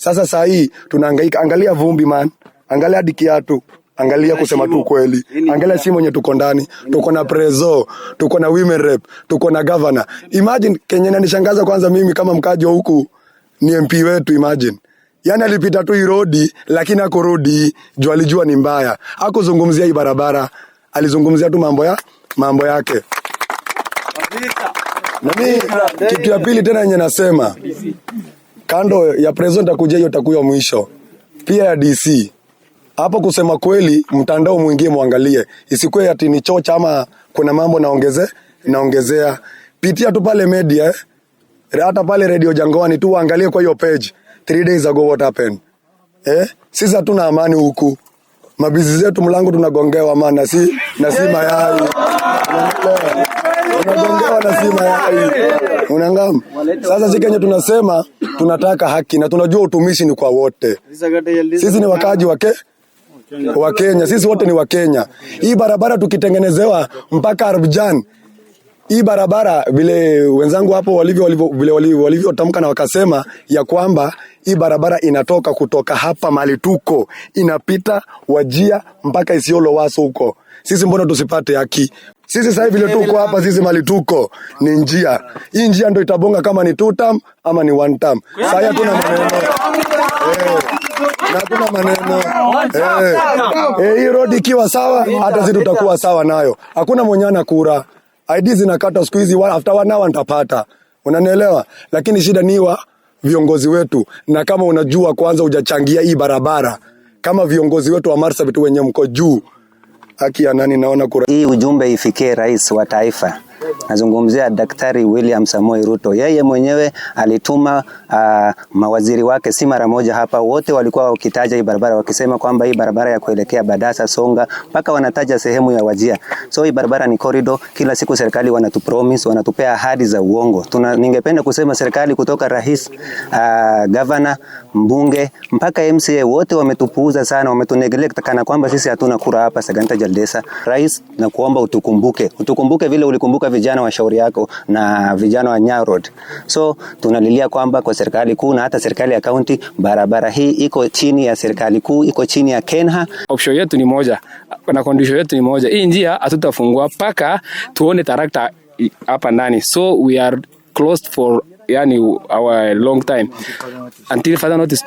Sasa saa hii tunahangaika, angalia vumbi man, angalia hadi kiatu, angalia kusema tu kweli, angalia simu yenye tuko ndani, tuko na prezo, tuko na women rep, tuko na governor. Imagine Kenya inanishangaza kwanza mimi kama mkaji wa huku ni MP wetu, imagine. Yani alipita tu irodi lakini hakurudi juu alijua ni mbaya. Hakuzungumzia hii barabara, alizungumzia tu mambo yake. Na mimi kitu ya pili tena yenye nasema, kando ya president akuja hiyo takuwa mwisho. Pia ya DC. Hapo kusema kweli mtandao mwingie muangalie. Isikue ati ni chocha ama kuna mambo naongezea. Pitia tu pale media hata pale Radio Jangwani tu angalie kwa hiyo page. 3 days ago what happened? Sisi hatuna amani huku. Mabizi zetu mlango tunagongewa maana si mayai. Tunagongewa na si mayai. Unangam? Sasa sisi Kenya tunasema tunataka haki na tunajua utumishi ni kwa wote. Sisi ni wakaji wa Kenya, sisi wote ni wa Kenya. Hii barabara tukitengenezewa mpaka Arbjan. Hii barabara vile wenzangu hapo walivyotamka na wakasema ya kwamba hii barabara inatoka kutoka hapa mali tuko, inapita Wajia mpaka Isiolo Waso huko. Sisi mbona tusipate haki? Sisi sasa hivi vile tuko hapa, sisi mali tuko ni njia. Hii njia ndio itabonga kama ni 2 term ama ni 1 term. Sasa hatuna maneno. Na hatuna maneno. Hii road ikiwa sawa hata sisi tutakuwa sawa nayo. Hakuna mwenyana kura. ID zinakata siku hizi after 1 hour nitapata. Unanielewa? Lakini shida ni wa viongozi wetu, na kama unajua kwanza hujachangia hii barabara kama viongozi wetu wa Marsabit wenye mko juu, haki ya nani naona kura. Hii ujumbe ifikie rais wa taifa. Nazungumzia Daktari William Samoei Ruto. Yeye mwenyewe alituma mawaziri wake si mara moja hapa, wote walikuwa wakitaja hii barabara wakisema kwamba hii barabara ya kuelekea Badasa, Songa mpaka wanataja sehemu ya Wajia. So hii barabara ni corridor. Kila siku serikali wanatupromise, wanatupea ahadi za uongo. Ningependa kusema serikali kutoka rais, governor, mbunge mpaka MCA wote wametupuuza sana, wametuneglect kana kwamba sisi hatuna kura hapa Saganta Jaldesa. Rais, na kuomba utukumbuke vile ulikumbuka vijana wa shauri yako na vijana wa Nyayo Road. So tunalilia kwamba kwa serikali kuu na hata serikali ya county, barabara hii iko chini ya serikali kuu, iko chini ya KENHA. Option yetu ni moja na condition yetu ni moja. Hii njia hatutafungua paka tuone tarakta hapa ndani. So we are closed for our long time until further notice.